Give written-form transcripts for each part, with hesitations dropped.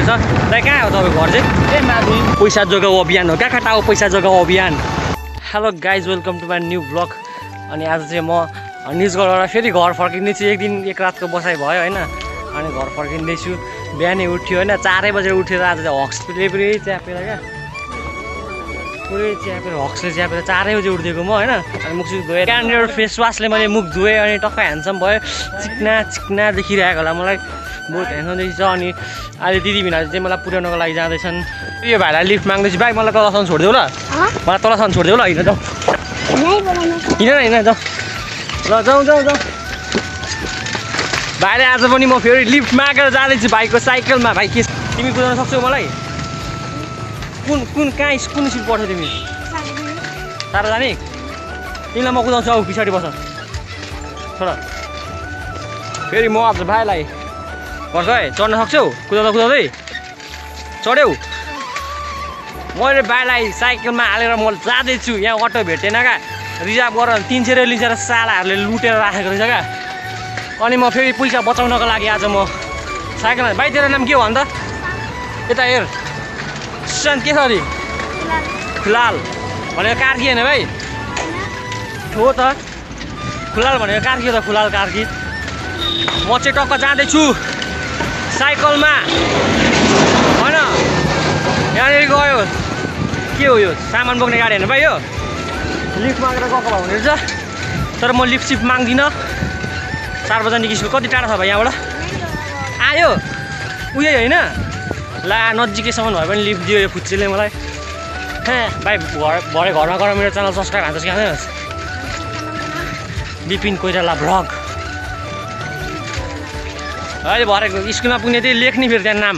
रहेछ दाइ कहाँ हो तपाईँको घर चाहिँ पैसा जोगाउ अभियान हो कहाँ टाउ पैसा जोगाउ अभियान hello guys welcome to my new blog अनि आज चाहिँ म निजगढबाट फेरि घर फर्किँदैछु एक रातको बसाइ भयो होइन अनि घर फर्किँदैछु बिहानै उठ्यो होइन 4 बजे उठेर आज चाहिँ हक्सले पुरै च्यापेर क्या पुरै च्यापेर हक्सले च्यापेर 4 बजे उठिदिएको म होइन अनि मुख सुख धोएँ क्यान्डल फेस वासले मैले मुख धोएँ अनि टक्कै ह्यान्डसम भयो चिक्ना देखिरहेको होला मलाई बहुत ह्यान्डसम देखिन्छ अनि अहिले दिदी भिनाले चाहिँ मलाई पुर्याउनको लागि जाँदैछन् यो भाइलाई लिफ्ट माग्दैछु भाइ मलाई तलसम्म छोडिदेऊ ल मलाई तलसम्म छोडिदेऊ ल हिँड जाऊ हिँड जाऊ ल जाउँ भाइले आज पनि म फेरि लिफ्ट मागेर जाँदैछु भाइको साइकलमा भाइ के तिमी कुदाउन सक्छौ मलाई कुन स्कुल पढ्छौ तिमी टाढा जाने तिमीलाई म कुदाउँछु आऊ पछाडि बस छोरा फेरि म आज भाइलाई गर्छ है चढ्न सक्छौ कुदाउँदै चढ्यौ मैले भाइलाई साइकलमा हालेर म जाँदैछु यहाँ अटो भेटेन क्या रिजर्भ गरेर 300 रुपियाँ लिन्छ सालाहरूले लुटेर राखेको रहेछ क्या अनि म फेरि पैसा बचाउनको लागि आज म साइकलमा भाइ तेरो नाम के हो अन्त यता हेर सन के छ अरे खुलाल भनेको कार्की होइन भाइ हो त खुलाल भनेको कार्की हो त खुलाल कार्की म चाहिँ टक्क जाँदैछु साइकलमा होइन यहाँनिर गयो के हो यो सामान बोक्ने गाडी होइन भाइ यो लिफ्ट मागेर गएको भए हुने रहेछ तर म लिफ्ट सिफ्ट माग्दिनँ सार्वजनिक स्कुल कति टाढा छ भाइ यहाँबाट आयो उयो होइन ला नजिकैसम्म भए पनि लिफ्ट दियो यो फुच्चीले मलाई भाइ भरे घरमा गएर मेरो च्यानल सब्सक्राइब हान्छ कि हान्दैनस् विपिन कोइराला भ्लग अहिले भरे स्कुलमा पुग्ने त्यही लेख्ने फेरि त्यहाँ नाम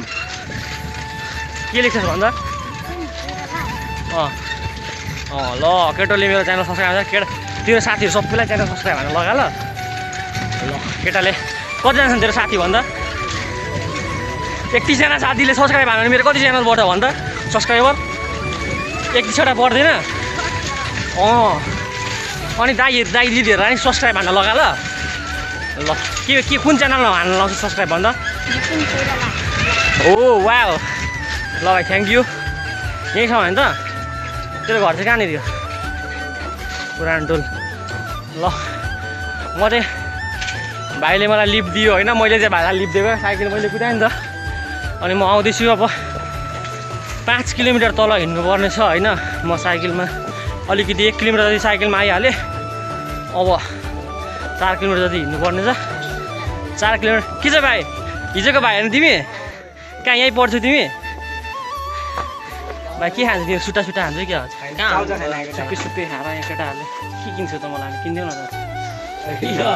के लेख्छस् भन्दा ल केटोले मेरो च्यानल सब्सक्राइब हान्छ केटा तेरो साथीहरू सबैलाई च्यानल सब्सक्राइब हान्न लगा ल केटाले कतिजना छन् तेरो साथी भन्दा 31 जना साथीले सब्सक्राइब हाल्नु मेरो कति च्यानल बढ्छ भन्दा सब्सक्राइबर 31वटा बढ्दैन अनि दाइ दिदीहरू नि सब्सक्राइब हान्न लगा ल के कुन च्यानलमा हाल्न लाउँछ सब्सक्राइब भन्दा ओ वाउ ल भाइ थ्याङ्क यू यहीँ छ भने त तेरो घर चाहिँ कहाँनिर पुरानो टोल ल म चाहिँ भाइले मलाई लिफ्ट दियो होइन मैले चाहिँ भाइलाई लिफ्ट दिएको साइकल मैले कुदाएँ नि त अनि म आउँदैछु अब 5 किलोमिटर तल हिँड्नुपर्ने छ होइन म साइकलमा अलिकति 1 किलोमिटर जति साइकलमा आइहालेँ अब 4 किलोमिटर जति हिँड्नुपर्ने छ 4 किलोमिटर के छ भाइ हिजोको भाइ होइन तिमी कहाँ यहीँ पढ्छौ तिमी भाइ के खान्छ तिमी सुट्टा खान्छौ क्या सुप्पी खाएर यहाँ केटाहरूले के किन्छौ त मलाई किनिदेऊ न त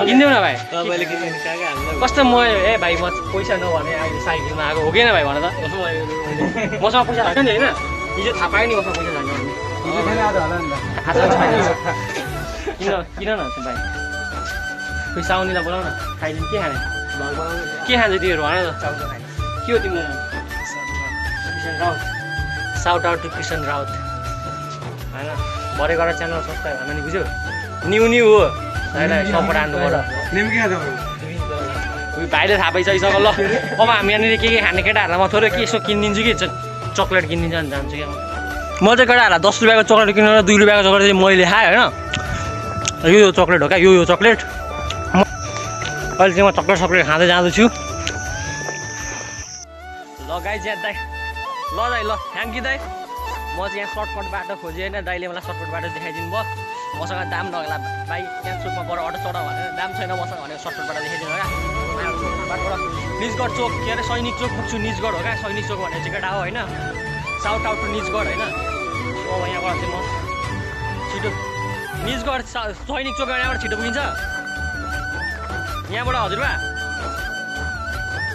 किनिदेऊ न भाइ कस्तो म भाइ म पैसा नभने अहिले साइकलमा आएको हो कि न भाइ भन त मसँग पैसा छैन नि होइन हिजो थाहा पायो नि मसँग पैसा छैन किन न भाइ पैसा आउनेलाई बोलाउ न खाइदिनु के खाने के खान्छ तिमीहरू भन त के हो तिम्रो नाम Kisan Raut shout out to Kisan Raut होइन भरे गएर च्यानल सब्सक्राइब हाल्नु नि बुझ्यो न्यू हो भाइलाई सपोर्ट हान्नु पर्यो भाइले थाहा पाइसकिसक्यो ल अब हामी यहाँनिर के खाने केटाहरूलाई म थोरै के यसो किनिदिन्छु कि चक्लेट किनिदिन्छ भने जान्छु क्या म चाहिँ केटाहरूलाई 10 रुपियाँको चक्लेट किनेर 2 रुपियाँको चक्लेट चाहिँ मैले खाएँ होइन यो चक्लेट हो क्या यो चक्लेट अहिले चाहिँ म चक्लेट खाँदै जाँदैछु ल गाई चाहिँ दाइ ल दाइ ल थ्याङ्क यू दाइ म चाहिँ यहाँ सर्टकट बाटो खोजेँ होइन दाइले मलाई सर्टकट बाटो देखाइदिनु भयो मसँग दाम नगला भाइ यहाँ चोकमा पर अटो चढाउ भनेर दाम छैन मसँग भनेर सर्टकट बाटो देखाइदिनु क्या बाटोबाट निजगढ चोक के अरे सैनिक चोक पुग्छु निजगढ हो क्या सैनिक चोक भन्ने चाहिँ केटा हो होइन साउट आउट टु निजगढ होइन अब यहाँबाट चाहिँ म छिटो निजगढ सैनिक चोक यहाँबाट छिटो पुगिन्छ यहाँबाट हजुरबा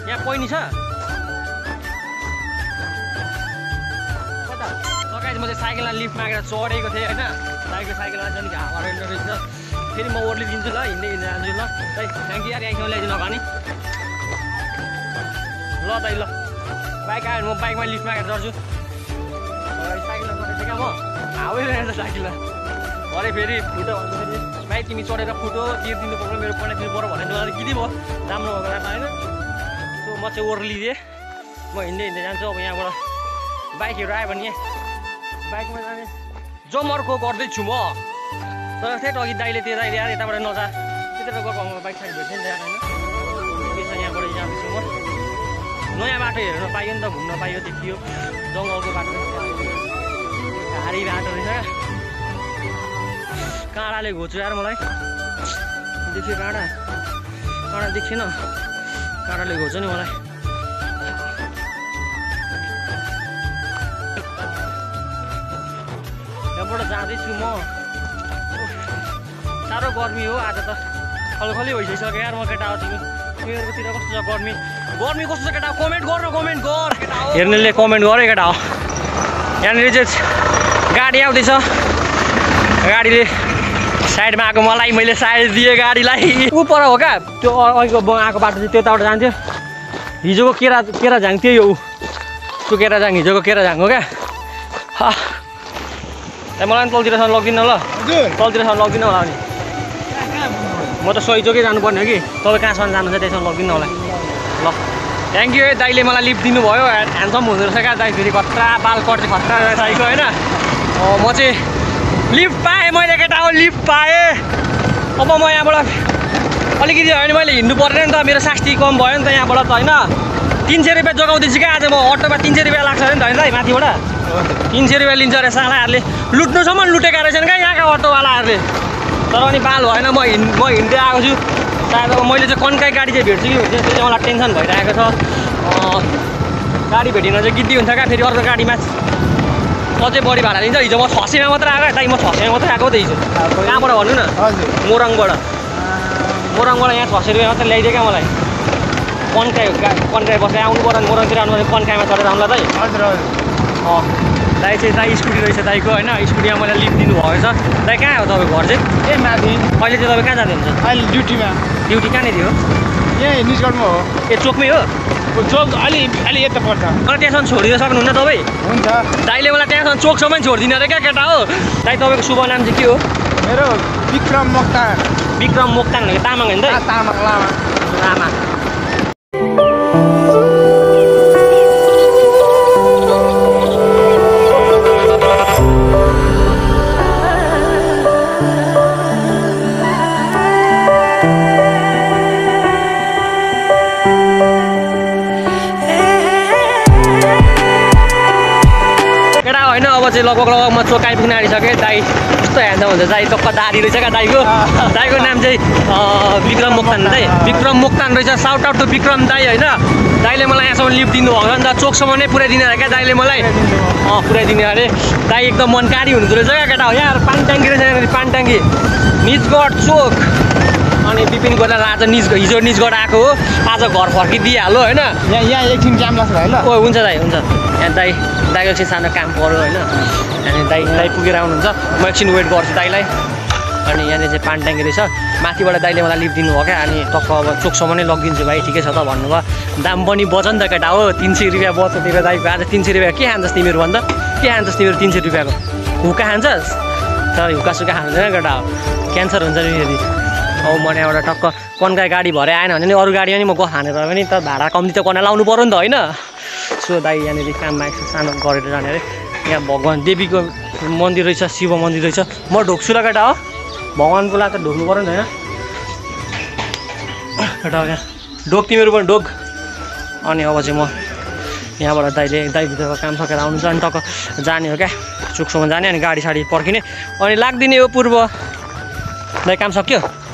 यहाँ पैनी छ म चाहिँ साइकलमा लिफ्ट मागेर चढेको थिएँ होइन साइकलमा जाने हावा रहेछ फेरि म ओर्लिदिन्छु ल हिँड्दै जान्छु ल दाइ थ्याङ्क यू यार यहाँ ल्याइदिनु नखाने ल दाइ ल बाइक आयो भने म बाइकमा लिफ्ट मागेर चढ्छु साइकलमा चढेको थिएँ क्या म हावै रहेछ साइकलमा भरे फेरि फुटो भन्दाखेरि भाइ तिमी चढेर फुटो तिर्दिनु पर्यो मेरो पैसा दिनु पर्यो भने किन भयो राम्रो भएको होइन सो म चाहिँ ओर्लिदिएँ म हिँड्दै जान्छु अब यहाँबाट बाइकहरू आयो भने बाइकमा जाने जमर्को गर्दैछु म तर ठेट अघि दाइले त्यो दाइले यार यताबाट नजा त्यताबाट गएको बाइक साइड भेट्छ नि त होइन त्यसो यहाँबाट जाँदैछु म नयाँ बाटो हेर्न पाइयो नि त घुम्न पाइयो देखियो जङ्गलको बाटो भारी बाटो रहेछ क्या काँडाले घोच्यो यार मलाई देखियो काँडा देखिएन काँडाले घोच्यो नि मलाई यहाँबाट जाँदैछु म साह्रो गर्मी हो आज त खलखली भइसक्यो यार म केटा हो तिमीहरूकोतिर कस्तो छ गर्मी कस्तो छ केटा कमेन्ट गर केटा हो हेर्नेले कमेन्ट गर केटा हो यहाँनिर चाहिँ गाडी आउँदैछ गाडीले साइडमा आएको मलाई मैले साइड दिएँ गाडीलाई ऊ पर हो क्या त्यो अघिको आएको बाटो चाहिँ त्यताबाट जान्थ्यो हिजोको केरा झाङ त्यही हो त्यो केरा झाङ हिजोको केरा झाङ हो क्या मलाई पनि तलतिरसम्म लग्दिनँ ल तलतिरसम्म लग्दिनँ होला नि म त सहीजोकै जानुपर्ने हो कि तपाईँ कहाँसम्म जानुहुन्छ त्यसमा लग्दिनँ होला ल थ्याङ्क यू है दाइले मलाई लिफ्ट दिनुभयो ह्यान्डसम हुँदो रहेछ क्या दाइ फेरि खतरा बाल कट चाहिँ खतरा रहेछ दाइको होइन म चाहिँ लिफ्ट पाएँ मैले केटा हो लिफ्ट पाएँ अब म यहाँबाट अलिकति हो भने मैले हिँड्नु पर्दैन नि त मेरो शास्ति कम भयो नि त यहाँबाट त होइन 300 रुपियाँ जोगाउँदैछु क्या आज म अटोमा 300 रुपियाँ लाग्छ अरे नि त होइन दाइ माथिबाट 300 रुपियाँ लिन्छ अरे सालाहरूले लुट्नुसम्म लुटेका रहेछन् क्या यहाँका अटोवालाहरूले तर पनि बाल भएन म हिँड्दै आएको छु सायद अब मैले चाहिँ कन्काई गाडी चाहिँ भेट्छु कि हुन्छ त्यसले मलाई टेन्सन भइरहेको छ गाडी भेटिन चाहिँ गिद्दी हुन्छ क्या फेरि अर्को गाडीमा अझै बढी भाडा लिन्छ हिजो म 600मा मात्रै आएको दाइ म 600मा मात्रै आएको त हिजो कहाँबाट भन्नु न मोरङबाट यहाँ 600 रुपियाँ मात्रै ल्याइदियो क्या मलाई कन्काई बसेर आउनु पर्यो मोरङतिर आउनु पर्यो कन्काईमा चढेर आउँला दाइ हजुर दाइ चाहिँ दाइ स्कुटी रहेछ दाइको होइन स्कुटीमा मैले लिफ्ट दिनुभएको छ दाइ कहाँ हो तपाईँको घर चाहिँ ए माथि अहिले चाहिँ तपाईँ कहाँ जाँदै हुन्छ अहिले ड्युटी कहाँनिर हो यहीँ निजगढमा हो ए चोकमै हो चोक अलि यता पर्छ मलाई त्यहाँसम्म छोडिदिन सक्नुहुन्न तपाईँ हुन्छ दाइले मलाई त्यहाँसम्म चोकसम्म छोडिदिनु अरे क्या केटा हो दाइ तपाईँको शुभ नाम चाहिँ के हो मेरो विक्रम मोक्तान भनेको तामाङ होइन त तामाङ लामा लगभग म चोक आइपुग्न आँटिसकेँ दाइ कस्तो ह्यान्डसम हुन्छ दाइ टक्क दारी रहेछ क्या दाइको नाम चाहिँ विक्रम मोक्तान रहेछ साउट आउट टु विक्रम दाइ होइन दाइले मलाई यहाँसम्म लिफ्ट दिनुभएको छ नि त चोकसम्म नै पुऱ्याइदिने अरे क्या दाइले मलाई पुऱ्याइदिने अरे दाइ एकदम मनकारी हुनुहुँदो रहेछ क्या केटा हो यहाँ पानी ट्याङ्की रहेछ यहाँनिर पानी ट्याङ्की निजगढ चोक अनि विपिन गोर्ला आज हिजो निजगढ आएको हो आज घर फर्किदिइहाल्यो होइन यहाँ एकछिन काम लाग्छ भाइ ल ओ हुन्छ दाइ हुन्छ यहाँ दाइको एकछिन सानो काम पऱ्यो होइन अनि दाइ पुगेर आउनुहुन्छ म एकछिन वेट गर्छु दाइलाई अनि यहाँनिर चाहिँ पानी ट्याङ्की रहेछ माथिबाट दाइले मलाई लिफ्ट दिनुभयो क्या अनि टक्क अब चोकसम्म नै लगिदिन्छु भाइ ठिकै छ त भन्नुभयो दाम पनि बच नि त केटा हो 300 रुपियाँ बच तिम्रो दाइको आज 300 रुपियाँ के खान्छस् तिमीहरू भन्दा के खान्छस् तिमीहरू 300 रुपियाँको हुक्का खान्छस् तर हुक्का खाँदैन केटा हो क्यान्सर हुन्छ नि फेरि अब म यहाँबाट टक्क कन्काई गाडी भरे आएन भने नि अरू गाडीमा नि म हानेर पनि त भाडा कम्ती त गर्न लाउनु पऱ्यो नि त होइन सो दाइ यहाँनिर काममा एकछिन सानो गरेर जाने अरे यहाँ भगवान् देवीको मन्दिर रहेछ शिव मन्दिर रहेछ म ढोक्छु ल केटा हो भगवान्को लागि त ढोक्नु पऱ्यो नि त होइन केटा हो यहाँ ढोक तिमीहरू पनि ढोक अनि अब चाहिँ म यहाँबाट दाइभित्रको काम सकेर आउनु छ अनि टक्क जाने हो क्या चोकसम्म जाने अनि गाडी साडी पर्खिने अनि लाग्दिने हो पूर्व दाइ काम सक्यो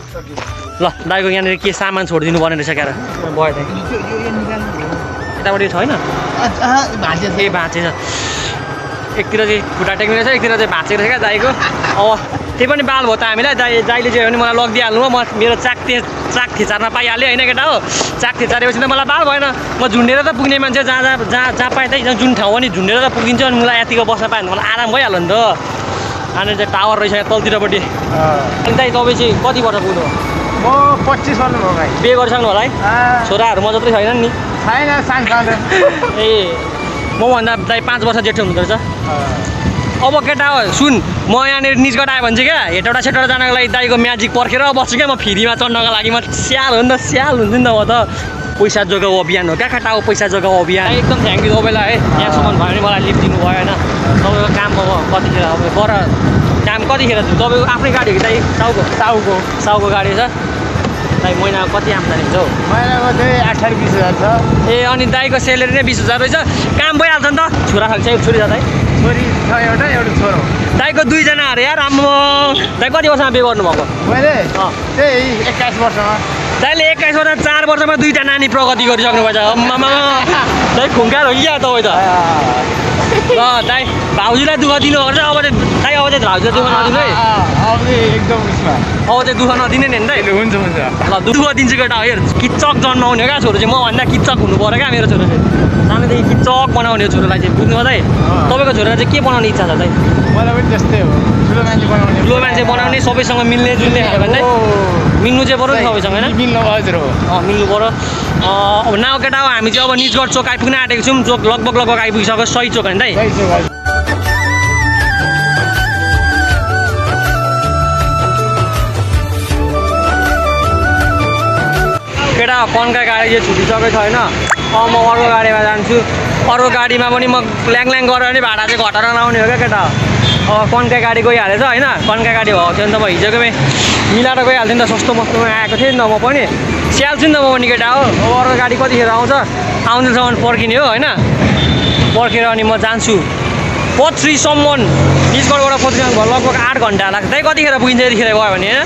ल दाइको यहाँनिर के सामान छोडिदिनु पर्ने रहेछ क्या भयो दाइ यतापट्टि छैन ए भाँचेछ एकतिर चाहिँ खुट्टा टेक्ने रहेछ एकतिर चाहिँ भाँचेको रहेछ क्या दाइको अब त्यही पनि बाल भयो त हामीलाई दाइले चाहिँ भने मलाई लगिदिइहाल्नु म मेरो चाक थिचार्न पाइहालेँ होइन केटा हो चाक थिचारेपछि त मलाई बाल भएन म झुन्डेर त पुग्ने मान्छे जहाँ पाएँ त जुन ठाउँ पनि झुन्डेर त पुगिन्छ अनि मलाई यतिको बस्न पाएँ भने मलाई आराम भइहाल्यो नि त अनि चाहिँ टावर रहेछ यहाँ तलतिरपट्टि अनि दाइ तपाईँ चाहिँ कति वर्ष पुग्नु म 25 वर्ष भयो भाइ बिहे गरिसक्नु होला है छोराहरू म जत्रै छैन नि छैन सानो ए मभन्दा दाइ 5 वर्ष जेठो हुँदो रहेछ अब केटा हो सुन म यहाँनिर निजगढ आयो भने चाहिँ क्या हेटौँडा सेटौँडा जानको लागि दाइको म्याजिक पर्खेर बस्छु क्या म फ्रीमा चढ्नको लागि म स्याल हो नि त स्याल हुन्छ नि त म त पैसा जोगाऊ अभियान हो क्या खाटाको पैसा जोगाऊ अभियान एकदम थ्याङ्क यू तपाईँलाई है यहाँसम्म भयो भने मलाई लिफ्ट दिनुभयो होइन तपाईँको काम अब कतिखेर अब पर काम कतिखेर तपाईँको आफ्नै गाडी हो कि साउको गाडी छ दाइ महिनामा कति आम्दानी हुन्छ हौ महिनाको चाहिँ 18-20 हजार छ ए अनि दाइको सेलेरी नै 20,000 रहेछ काम भइहाल्छ नि त छोरा खालि चाहिँ छोरी छ दाइ छोरी छ एउटा छोरो दाइको 2 जना अरे यार आम्मा दाइ कति वर्षमा बिहे गर्नुभएको मैले त्यही 21 वर्षमा दाइले 21 वर्ष 4 वर्षमा 2टा नानी प्रगति गरिसक्नु भएको छ आम्मामा दाइ खुङ्कार हो कि क्या तपाईँ त ल दाइ भाउजूलाई दुःख दिनुपर्छ अब चाहिँ दाइ अब चाहिँ भाउजूलाई दुःख नदिनु है एकदम उसमा अब चाहिँ दुःख नदिने नि दाइ हुन्छ ल दुःख दिन्छु केटा हेर किच्चक जन्माउने क्या छोरो चाहिँ मभन्दा किच्चक हुनु पऱ्यो क्या मेरो छोरो चाहिँ सानोदेखि किच्चक बनाउने छोरोलाई चाहिँ बुझ्नु दाइ तपाईँको छोरालाई चाहिँ के बनाउने इच्छा छ दाइ मलाई पनि त्यस्तै हो ठुलो मान्छे बनाउने सबैसँग मिल्ने जुल्ने खायो भने मिल्नु चाहिँ पऱ्यो नि सबैसँग होइन मिल्नु हजुर हो मिल्नु पऱ्यो अब नाउ केटा हो हामी चाहिँ अब निजगढ चोक आइपुग्न आँटेको छौँ चोक लगभग आइपुगिसक्यो सही चोक होइन दाइ केटा कनका गाडी चाहिँ छुटिसकेको छ होइन म अर्को गाडीमा जान्छु अर्को गाडीमा पनि म ल्याङ गरेर नि भाडा चाहिँ घटाएर लाउने हो क्या केटा अब कन्का गाडी गइहालेछ होइन कन्का गाडी भएको थियो नि त म हिजोकोमै मिलाएर गइहाल्थेँ नि त सस्तो मस्तोमा आएको थिएँ नि त म पनि स्याल्छु नि त म पनि केटा हो अब अर्को गाडी कतिखेर आउँछ आउँदैसम्म पर्खिने हो होइन पर्खेर अनि म जान्छु पथ्रीसम्म निजगढबाट पथ्रीसम्म लगभग 8 घन्टा लाग्छ दाइ कतिखेर पुगिन्छ यतिखेर गयो भने होइन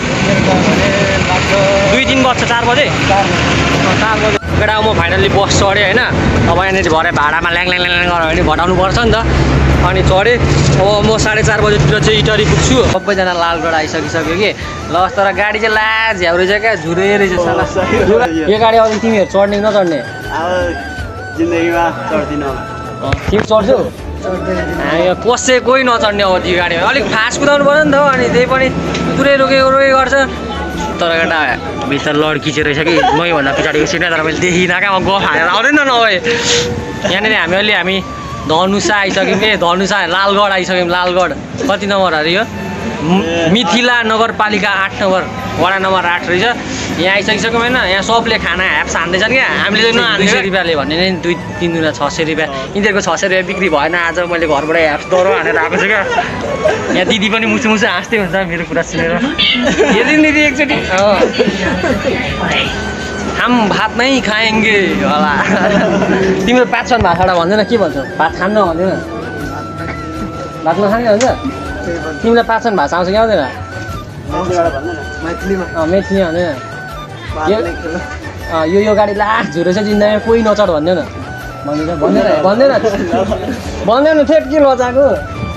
2-3 बज्छ 4 बजे 4 बजे केटा म फाइनल्ली बस चढेँ होइन अब यहाँनिर भरे भाडामा ल्याङ गऱ्यो भने घटाउनु पर्छ नि त अनि चढेँ अब म 4:30 बजेतिर चाहिँ इटरी पुग्छु सबैजना लालगढ आइसकिसक्यो कि ल तर गाडी चाहिँ झ्याउ रहेछ क्या झुरे रहेछ यो गाडी अलिक तिमीहरू चढ्ने नचढ्ने जिन्दगीमा चढ्दिनँ ठिक चढ्छौ कसै कोही नचढ्ने अब त्यो गाडीमा अलिक फास्ट कुदाउनु पर्यो नि त अनि त्यही पनि पुरै रोकेको गर्छ तर केटा भित्र लड्की चाहिँ रहेछ कि मैभन्दा पछाडिको सिट तर मैले देखिनँ क्या गफ हालेर आउँदैन नभए यहाँनिर हामी धनुषा आइसक्यौँ कि धनुषा लालगढ आइसक्यौँ लालगढ कति नम्बर अरे यो मिथिला नगरपालिका 8 नम्बर वडा नम्बर 8 रहेछ यहाँ आइसकिसक्यौँ होइन यहाँ सबले खाना ह्याप्स हान्दैछन् क्या हामीले चाहिँ नहाल्ने 200 रुपियाँले भन्ने नै 2-3 गुणा 600 रुपियाँ यिनीहरूको 600 रुपियाँ बिक्री भएन आज मैले घरबाट ह्याप्स दरो हानेर आएको छु क्या यहाँ दिदी पनि मुसु हाँस्दै हुन्छ मेरो कुरा सुनेर हेरिदिनु दिदी एकचोटि हम भात नै खाएँगे होला तिम्रो पाँचसन भाषाबाट भन्दैन के भन्छ भात खान्न भन्दैन भात नखाने भन्छ तिमीलाई पाँचसन भाषा आउँछ कि आउँदैन मैथिली भन्दैन यो गाडी लास्ट झुरो चाहिँ जिन्दगीमा कोही नचढ भन्दैन भन्दैन ठेट के लजाको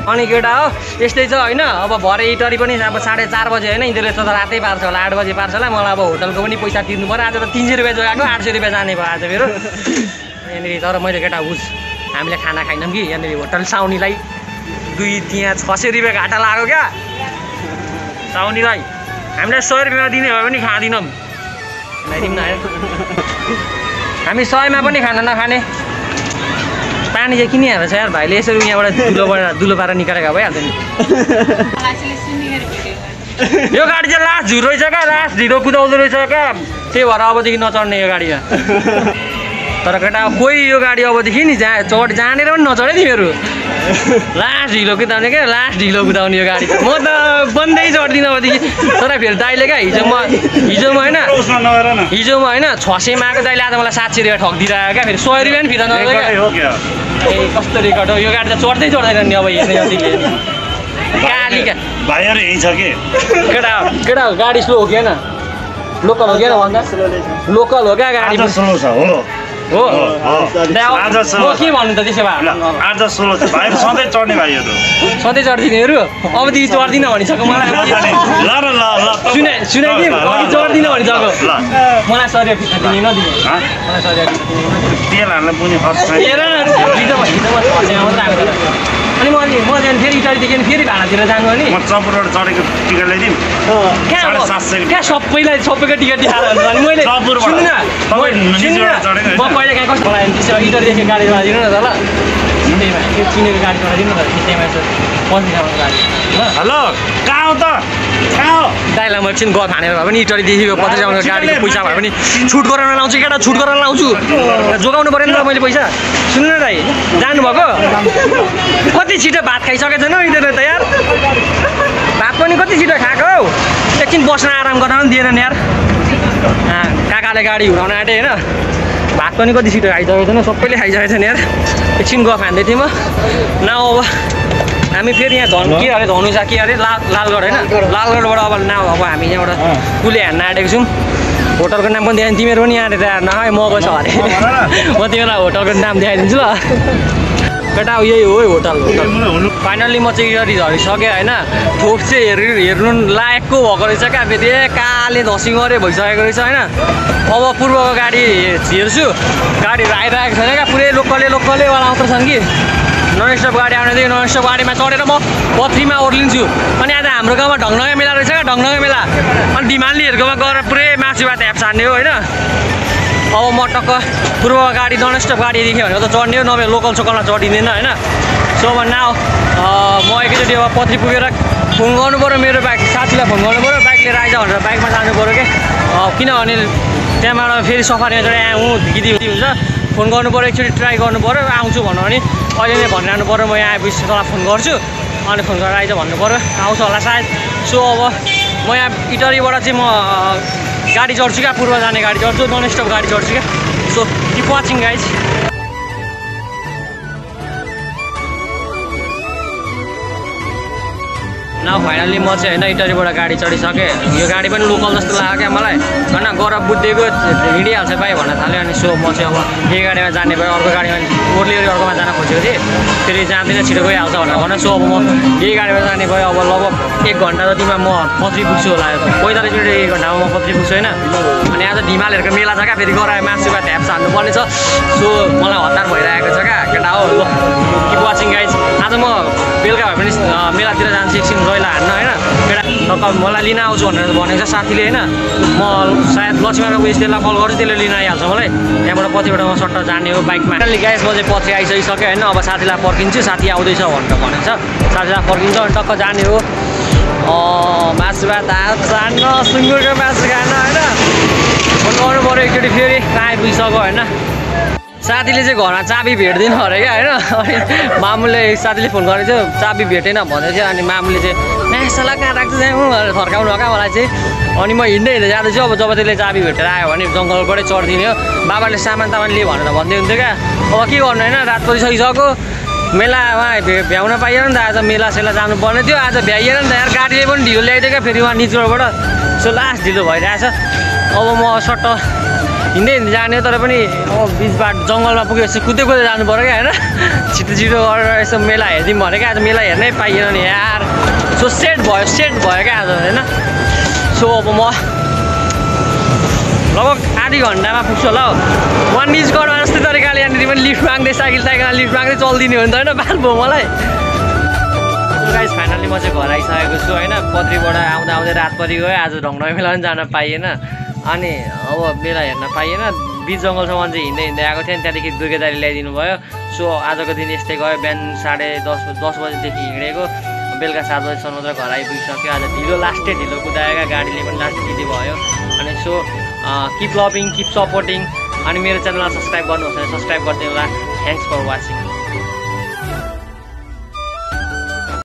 अनि केटा हो यस्तै छ होइन अब भरे इटरी पनि अब 4:30 बजे होइन यिनीहरूले त रातै पार्छ होला 8 बजे पार्छ होला मलाई अब होटलको पनि पैसा तिर्नु पऱ्यो आज त 300 रुपियाँ जोगाएको 800 रुपियाँ जाने भयो आज मेरो यहाँनिर तर मैले केटा बुझ हामीले खाना खाइनौँ कि यहाँनिर होटल साउनीलाई त्यहाँ 600 रुपियाँ घाटा लाग्यो क्या साउनीलाई हामीलाई 100 रुपियाँमा दिने भए पनि खाँदैनौँ ल्याइदिउँ न हामी 100मा पनि खाना नखाने पानी चाहिँ किनिहाल्छ छ यार भाइले यसरी यहाँबाट दुलो पारेर निकालेको भइहाल्छ नि यो गाडी चाहिँ लास्ट झुरो रहेछ क्या लास्ट ढिलो कुदाउँदो रहेछ क्या त्यही भएर अबदेखि नचढ्ने यो गाडीमा तर केटा कोही यो गाडी अबदेखि नि जानेर पनि नचढे तिमीहरू लास्ट ढिलो कुदाउने क्या लास्ट ढिलो कुदाउने यो गाडी म त बन्दै चढ्दिनँ अबदेखि तर फेरि दाइले क्या हिजो म होइन 600 मा आएको दाइले आज मलाई 700 रुपियाँ ठगिदिरहेको क्या फेरि 100 रुपियाँ पनि फिर्ता नगरेको ए कस्तो रेकर्ड हो यो गाडी त चढ्दै चढ्दैन नि अब हेर्ने जतिले कालीका भाइहरू यही छ कि केटा गाडी स्लो हो कि होइन लोकल हो कि भन्दा लोकल हो क्या गाडी स्लो छ हो आज के भन्नु त त्यसो भए आज स्लो छ भाइहरू सधैँ चढ्ने भाइहरू सधैँ चढ्दिनेहरू अबदेखि चढ्दिनँ भनिसक्यो मलाई सुनाइदिउँ अघि चढ्दिनँ भनिसक्यो मलाई 100 रुपियाँ फिर्ता दिने नदिने मलाई 100 रुपियाँ तेल हाल्न पुग्ने खर्च हेर हिजो मात्रै आएको अनि म त्यहाँदेखि फेरि इटरीदेखि फेरि भाडातिर जानु अनि म चम्पुरबाट चढेको टिकट ल्याइदिउँ क्या सबैको टिकट देखाएर हुन्छ अनि मैले म पहिला कहाँ कस्तो होला त्यसो इटरीदेखि गाडी चढाइदिनु न त ल त्यहीमा त्यो चिनेको गाडी चढाइदिनु न त त्यहीमा पछि गाडी ल हेलो कहाँ हो त दाइलाई म एकछिन गफ हानेर भए पनि इटरी देखेको पत्रिका आउने गाडीको पैसा भए पनि छुट गराउन लाउँछु केटा छुट गराउन लाउँछु जोगाउनु पऱ्यो नि त मैले पैसा सुन्नु न दाइ जानुभएको कति छिटो भात खाइसकेको छैन यिनीहरू त यार भात पनि कति छिटो खाएको हौ एकछिन बस्न आराम गर्न पनि दिएन नि यार काकाले गाडी उडाउन आँटे होइन भात पनि कति छिटो खाइसकेको छैन सबैले खाइसकेको छैन यार एकछिन गफ हान्दै थिएँ म न अब हामी फेरि यहाँ के अरे धनुषा के अरे लालगढ होइन लालगढबाट अब अब हामी यहाँबाट कुले हान्न आँटेको छौँ होटलको नाम पनि देखाइ तिमीहरू पनि यहाँ नखाए म बस्छ अरे म तिमीलाई होटलको नाम देखाइदिन्छु ल केटा यही हो होटल फाइनल्ली म चाहिँ यरी झरिसकेँ होइन थोप चाहिँ हेर्नु लायकको भएको रहेछ क्या फेरि काले धसी मरे भइसकेको रहेछ होइन अब पूर्वको गाडी हेर्छु गाडीहरू आइरहेको छैन क्या पुरै लोकलैवाला मात्र छन् कि नन स्टप गाडी आउनेदेखि नन स्टप गाडीमा चढेर म पथरीमा ओर्लिन्छु अनि आज हाम्रो गाउँमा ढङ्गनगर मेला रहेछ क्या ढङ्गनगर मेला अनि डिमान्डलीहरूकोमा गएर पुरै मासु भात ह्याप छान्ने हो होइन अब म टक्क पूर्व गाडी नन स्टप गाडी देखेँ भनेको त चढ्ने हो नभए लोकल सोकलमा चढिँदैन होइन सो भन्दा म एकैचोटि अब पथरी पुगेर फोन गर्नु पऱ्यो मेरो बाइक साथीलाई फोन गर्नु पऱ्यो बाइक लिएर आइज भनेर बाइकमा जानु पऱ्यो क्या किनभने त्यहाँबाट फेरि सफारीमा चढेँ गिदी हुन्छ फोन गर्नु पऱ्यो एकचोटि ट्राई गर्नु पऱ्यो आउँछु भन्नु भने अहिले नै भनिरहनु पऱ्यो म यहाँ आएपछि तँलाई फोन गर्छु अनि फोन गरेर आइज भन्नु पऱ्यो आउँछ होला सायद सो अब म यहाँ इटरीबाट चाहिँ म गाडी चढ्छु क्या पूर्व जाने गाडी चढ्छु नन स्टप गाडी चढ्छु क्या सो किप वाचिङ गाइज न फाइनल्ली म चाहिँ होइन इटरीबाट गाडी चढिसकेँ यो गाडी पनि लोकल जस्तो लाग्यो क्या मलाई होइन गरब बुझ्दिएको हिँडिहाल्छ भाइ भन्न थाल्यो अनि सो म चाहिँ अब यही गाडीमा जाने भयो अर्को गाडीमा ओर्लिओरी अर्कोमा जान खोजेको थिएँ फेरि जाँदैन छिटो गइहाल्छ भनेर भन सो अब म यही गाडीमा जाने भयो अब लगभग 1 घन्टा जतिमा म पथरी पुग्छु होला 45 मिनट 1 घन्टामा म पथरी पुग्छु होइन अनि आज ढिमालहरूको मेला छ क्या फेरि गरायो मासु भात ह्याप्स हान्नुपर्ने छ सो मलाई हतार भइरहेको छ क्या केटा हो ल किप वाचिङ गाइज आज म बेलुका भए पनि मेलातिर जान्छु एकछिन रैला हान्न होइन केटा टक्क मलाई लिन आउँछु भनेर भनेको छ साथीले होइन म सायद लक्ष्मीको उयसलाई कल गर्छु त्यसले लिन आइहाल्छ मलाई त्यहाँबाट पछिबाट म सट्ट जाने हो बाइकमा गाइस म चाहिँ पछि आइसकिसकेँ होइन अब साथीलाई पर्खिन्छु साथी आउँदैछ भनेर भनेको छ साथीलाई पर्खिन्छ अनि टक्क जाने हो मासु भात हात खान सुँगुरको मासु खान होइन फोन गर्नु पऱ्यो एकचोटि फेरि कहाँ आइपुगिसक्यो होइन साथीले चाहिँ घरमा चाबी भेट्दैन अरे क्या होइन अनि मामुले साथीले फोन गरेको थियो चाबी भेटेन भन्दै थियो अनि मामुले चाहिँ म्यासला कहाँ राख्छ भनेर फर्काउनु क्या मलाई चाहिँ अनि म हिँड्दै जाँदैछु अब जब त्यसले चाबी भेटेर आयो भने जङ्गलबाटै चढिदिने हो बाबाले सामान तामान लिए भनेर भन्दै हुन्थ्यो क्या अब के गर्नु होइन रात परिसकिसक्यो मेलामा भ्याउन पाइएन नि त आज मेला सेला जानुपर्ने थियो आज भ्याइएन नि त यार गाडीले पनि ढिलो ल्याइदियो क्या फेरि उहाँ निचबाट सो लास्ट ढिलो भइरहेछ अब म सट्ट हिँड्दै जाने तर पनि अब बिचबाट जङ्गलमा पुगेपछि कुद्दै जानु पऱ्यो क्या होइन छिटो गरेर यसो मेला हेरिदिउँ भने क्या आज मेला हेर्नै पाइएन नि यार सो सेट भयो क्या आज होइन सो अब म लगभग आधी घन्टामा पुग्छु होला हौ वान निजगढमा जस्तै तरिकाले यहाँनिर पनि लिफ्ट माग्दै साइकल लिफ्ट माग्दै चल्दिने हो नि त होइन बाल भयो मलाई गाइस फाइनल्ली म चाहिँ घर आइसकेको छु होइन पत्रीबाट आउँदै रात परि गयो आज ढङ्गनगर मेला पनि जान पाइएन अनि अब मेला हेर्न पाइएन बिच जङ्गलसम्म चाहिँ हिँड्दै आएको थियो अनि त्यहाँदेखि दुर्गेदारी ल्याइदिनु भयो सो आजको दिन यस्तै गयो बिहान 10:30 बजीदेखि हिँडेको बेलुका 7 बजीसम्म मात्र घर आइपुगिसक्यो आज लास्टै ढिलो कुदाएका गाडीले पनि लास्ट दिदी भयो अनि so keep loving keep supporting अनि मेरो च्यानललाई सब्सक्राइब गर्नुहोस् भने सब्सक्राइब गरिदिनु होला थ्याङ्क्स फर वाचिङ